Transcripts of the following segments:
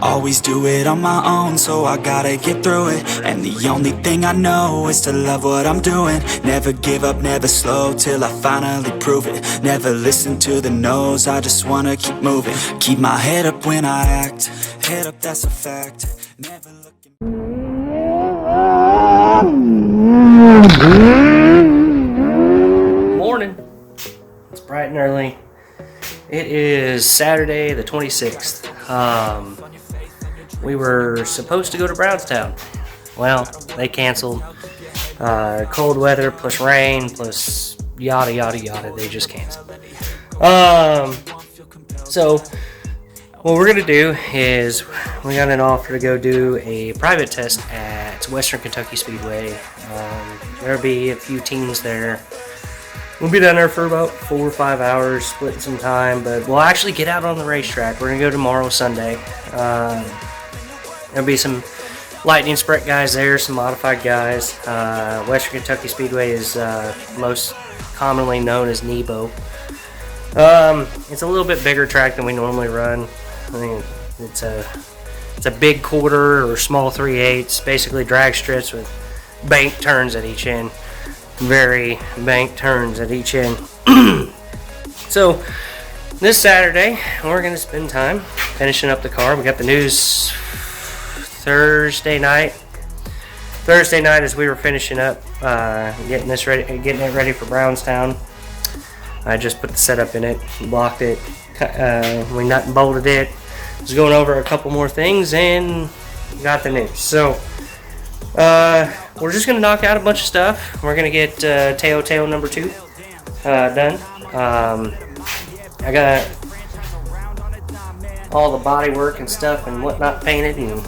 always do it on my own, so I gotta get through it. And the only thing I know is to love what I'm doing. Never give up, never slow, till I finally prove it. Never listen to the no's, I just wanna keep moving. Keep my head up when I act, head up, that's a fact. Never looking. Morning. It's bright and early. It is Saturday the 26th. We were supposed to go to Brownstown. Well, they canceled. Cold weather plus rain plus yada yada yada. They just canceled. So what we're gonna do is we got an offer to go do a private test at Western Kentucky Speedway. There'll be a few teams there. We'll be down there for about 4 or 5 hours, splitting some time, but we'll actually get out on the racetrack. We're going to go tomorrow, Sunday. There'll be some lightning sprint guys there, some modified guys. Western Kentucky Speedway is most commonly known as Nebo. It's a little bit bigger track than we normally run. I mean, it's a big quarter or small 3/8, basically drag strips with bank turns at each end. Very bank turns at each end. So this Saturday we're going to spend time finishing up the car. We got the news Thursday night as we were finishing up, getting it ready for Brownstown. I just put the setup in it, blocked it, we nut and bolted it. Was going over a couple more things and got the news. So we're just going to knock out a bunch of stuff. We're going to get Teo number 2 done. I got all the body work and stuff and whatnot painted, and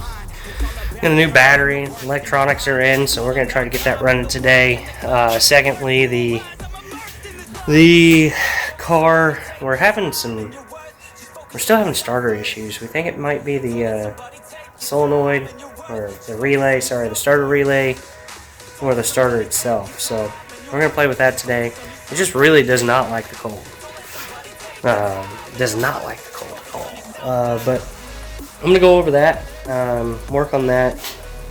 got a new battery. Electronics are in, so we're going to try to get that running today. Secondly, the car, we're still having starter issues. We think it might be the solenoid, or the starter relay, or the starter itself. So we're going to play with that today. It just really does not like the cold. Does not like the cold at all. But I'm going to go over that, work on that.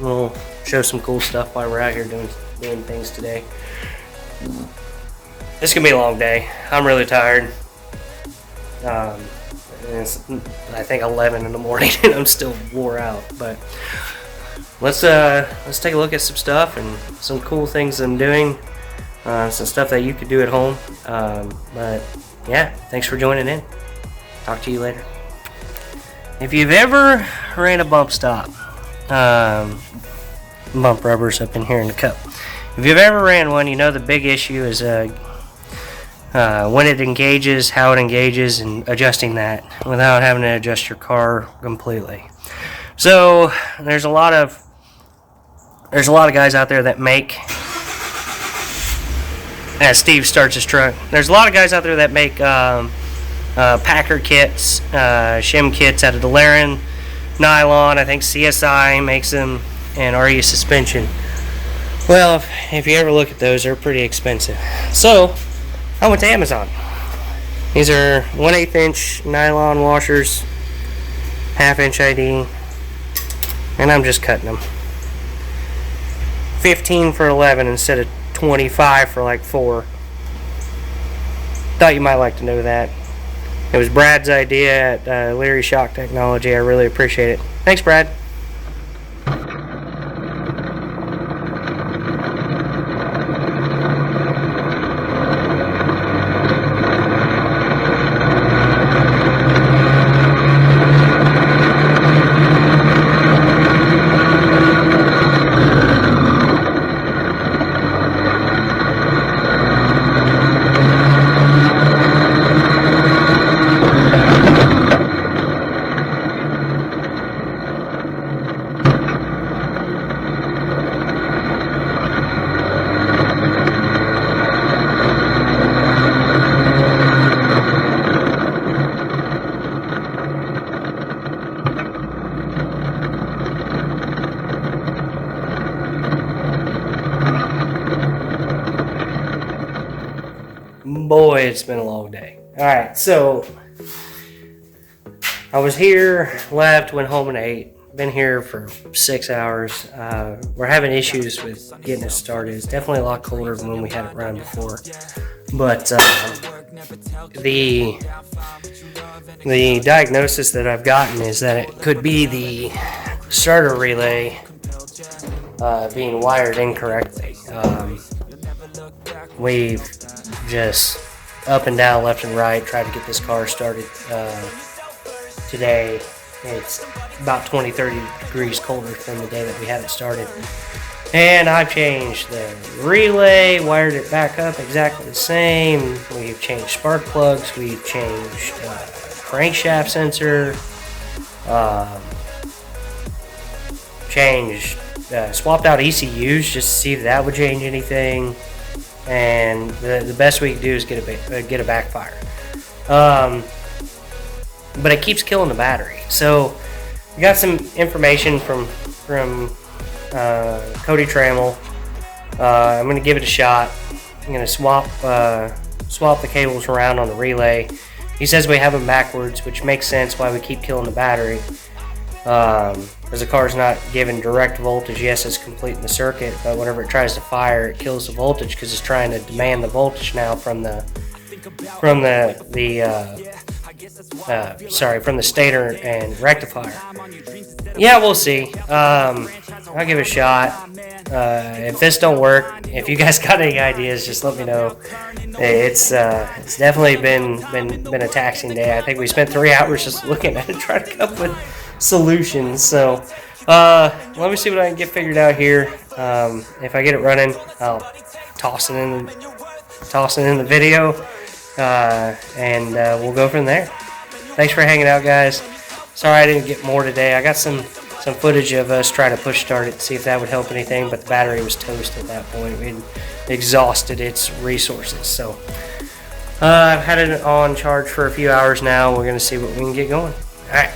We'll show some cool stuff while we're out here doing things today. It's going to be a long day. I'm really tired. It's, I think, 11 in the morning and I'm still wore out, but let's take a look at some stuff and some cool things I'm doing, some stuff that you could do at home. But yeah, thanks for joining in. Talk to you later. If you've ever ran a bump stop, bump rubbers up in here in the cup. If you've ever ran one, you know the big issue is when it engages, how it engages, and adjusting that without having to adjust your car completely. So there's a lot of guys out there that make, as Steve starts his truck, there's a lot of guys out there that make Packer kits, shim kits out of Delarin nylon. I think CSI makes them, and RE suspension. Well, if you ever look at those, they're pretty expensive. So I went to Amazon. These are 1/8 inch nylon washers, 1/2 inch ID, and I'm just cutting them. 15 for 11 instead of 25 for like 4. Thought you might like to know that. It was Brad's idea at Leary Shock Technology. I really appreciate it. Thanks, Brad. Boy, it's been a long day. Alright, so I was here, left, went home and ate. Been here for 6 hours. We're having issues with getting it started. It's definitely a lot colder than when we had it running before. But the diagnosis that I've gotten is that it could be the starter relay being wired incorrectly. We've just up and down, left and right, tried to get this car started today. It's about 20-30 degrees colder than the day that we had it started. And I've changed the relay, wired it back up exactly the same. We've changed spark plugs, we've changed crankshaft sensor, swapped out ECUs just to see if that would change anything. And the best we can do is get a backfire. But it keeps killing the battery. So we got some information from Cody Trammell. I'm going to give it a shot. I'm going to swap the cables around on the relay. He says we have them backwards, which makes sense why we keep killing the battery. Because the car's not giving direct voltage. Yes, it's completing the circuit, but whenever it tries to fire, it kills the voltage because it's trying to demand the voltage now from the stator and rectifier. Yeah, we'll see. I'll give it a shot. If this don't work, if you guys got any ideas, just let me know. It's definitely been a taxing day. I think we spent 3 hours just looking at it, trying to come up with solutions. So let me see what I can get figured out here. If I get it running, I'll toss it in the video, and we'll go from there. Thanks for hanging out, guys. Sorry I didn't get more today. I got some footage of us trying to push start it to see if that would help anything, but the battery was toast at that point. We had exhausted its resources. So I've had it on charge for a few hours now. We're going to see what we can get going. All right.